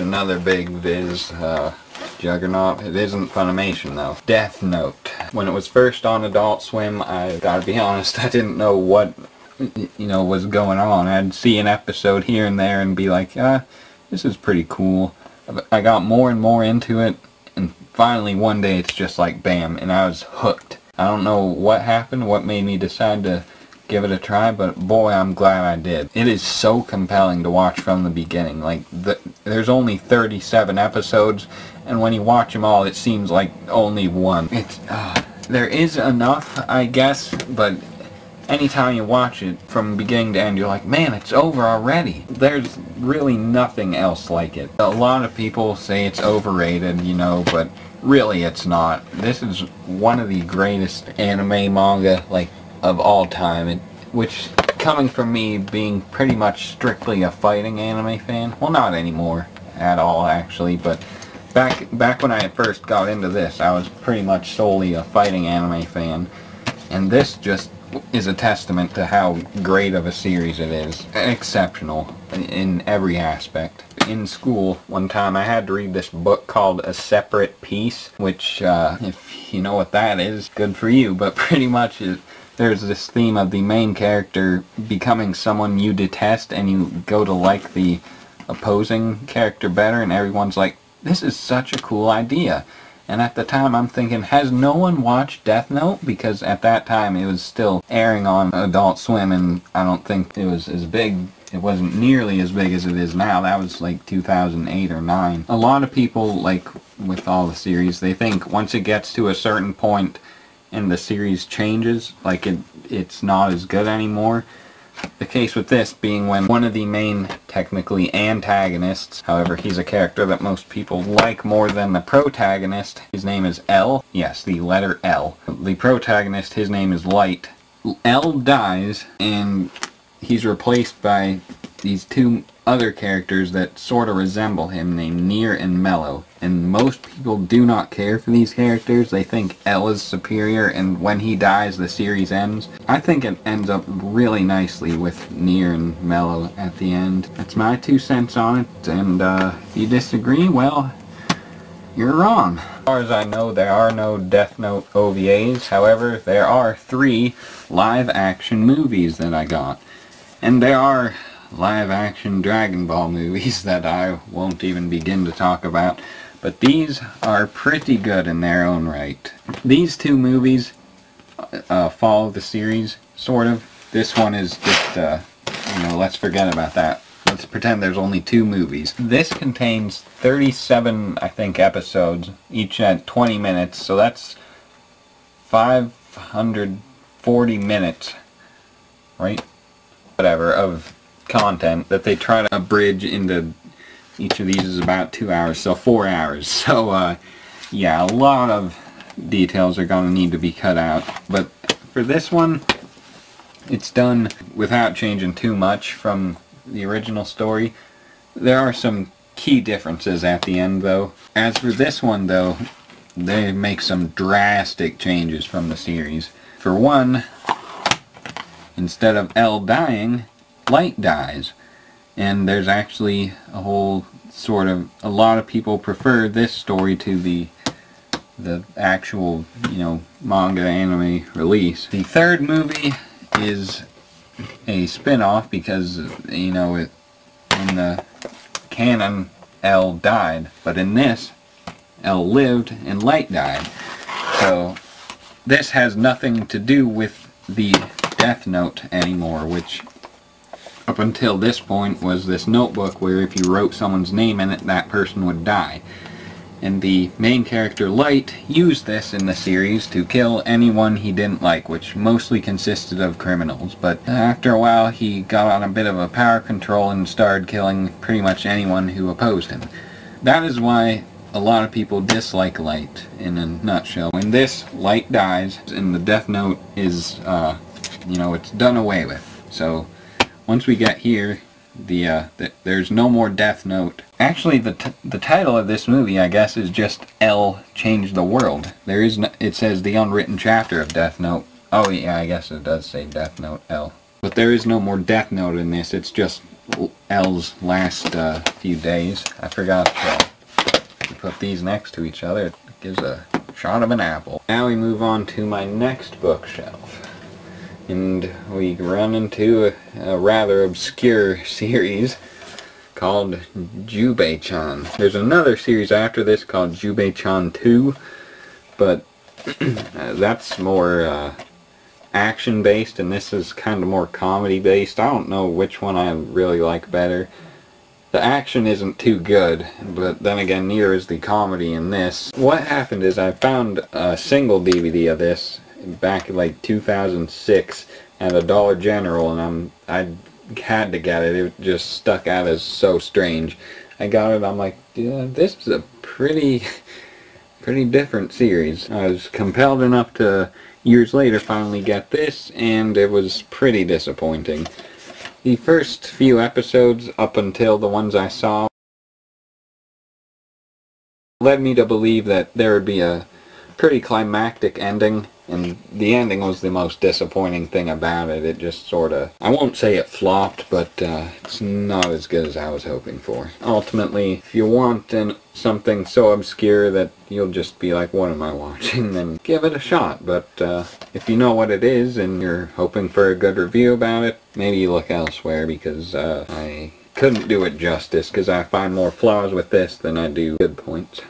another big Viz juggernaut. It isn't Funimation though. Death Note. When it was first on Adult Swim, I gotta be honest, I didn't know what, was going on. I'd see an episode here and there and be like, this is pretty cool. I got more and more into it, and finally one day it's just like bam, and I was hooked. I don't know what happened, what made me decide to give it a try, but boy, I'm glad I did. It is so compelling to watch from the beginning. Like, there's only 37 episodes, and when you watch them all, it seems like only one. There is enough, I guess, but anytime you watch it from beginning to end, you're like, man, it's over already. There's really nothing else like it. A lot of people say it's overrated, but really it's not. This is one of the greatest anime manga, of all time, which, coming from me being pretty much strictly a fighting anime fan, well, not anymore at all actually, but back when I first got into this, I was pretty much solely a fighting anime fan, and this just is a testament to how great of a series it is. Exceptional in every aspect. In school, one time I had to read this book called A Separate Piece, which, if you know what that is, good for you, but pretty much there's this theme of the main character becoming someone you detest, and you go to like the opposing character better, and everyone's like, this is such a cool idea. And at the time I'm thinking, has no one watched Death Note? Because at that time it was still airing on Adult Swim, and I don't think it was as big. It wasn't nearly as big as it is now. That was like 2008 or 9. A lot of people, like with all the series, they think once it gets to a certain point and the series changes, like it's not as good anymore. The case with this being when one of the main, technically, antagonists, however, he's a character that most people like more than the protagonist, his name is L. Yes, the letter L. The protagonist, his name is Light. L dies, and he's replaced by these two other characters that sort of resemble him, named Near and Mellow. And most people do not care for these characters. They think L is superior, and when he dies, the series ends. I think it ends up really nicely with Near and Mellow at the end. That's my 2 cents on it, and if you disagree, well, you're wrong. As far as I know, there are no Death Note OVAs. However, there are 3 live-action movies that I got. And there are live-action Dragon Ball movies that I won't even begin to talk about, but these are pretty good in their own right. These 2 movies follow the series, sort of. This one is just, let's forget about that. Let's pretend there's only 2 movies. This contains 37, I think, episodes, each at 20 minutes, so that's 540 minutes, right? Whatever, of content that they try to abridge into. Each of these is about 2 hours, so 4 hours. So yeah, a lot of details are going to need to be cut out, but for this one it's done without changing too much from the original story. There are some key differences at the end though. As for this one though, they make some drastic changes from the series. For one, instead of L dying, Light dies, and there's actually a whole sort of, a lot of people prefer this story to the actual, manga anime release. The third movie is a spin-off because, in the canon, L died, but in this, L lived and Light died. So this has nothing to do with the Death Note anymore, which up until this point was this notebook where if you wrote someone's name in it, that person would die. And the main character, Light, used this in the series to kill anyone he didn't like, which mostly consisted of criminals. But after a while, he got on a bit of a power control and started killing pretty much anyone who opposed him. That is why a lot of people dislike Light, in a nutshell. When this, Light dies, and the Death Note is, it's done away with. So once we get here, there's no more Death Note. Actually, the title of this movie, I guess, is just L Changed the World. There is no, it says the unwritten chapter of Death Note. Oh yeah, I guess it does say Death Note L. But there is no more Death Note in this. It's just L's last few days. I forgot to put these next to each other. It gives a shot of an apple. Now we move on to my next bookshelf. And we run into a rather obscure series called Jubei-chan. There's another series after this called Jubei-chan 2, but that's more action based, and this is kind of more comedy based. I don't know which one I really like better. The action isn't too good, but then again neither is the comedy in this. What happened is I found a single DVD of this back in like 2006 at a Dollar General, and I had to get it. It just stuck out as so strange. I got it, I'm like, yeah, this is a pretty different series. I was compelled enough to years later finally get this, and it was pretty disappointing. The first few episodes, up until the ones I saw, led me to believe that there would be a pretty climactic ending, and the ending was the most disappointing thing about it. It just sort of, I won't say it flopped, but it's not as good as I was hoping for. Ultimately, if you want something so obscure that you'll just be like, what am I watching, then give it a shot. But if you know what it is and you're hoping for a good review about it, maybe you look elsewhere, because I couldn't do it justice, because I find more flaws with this than I do good points.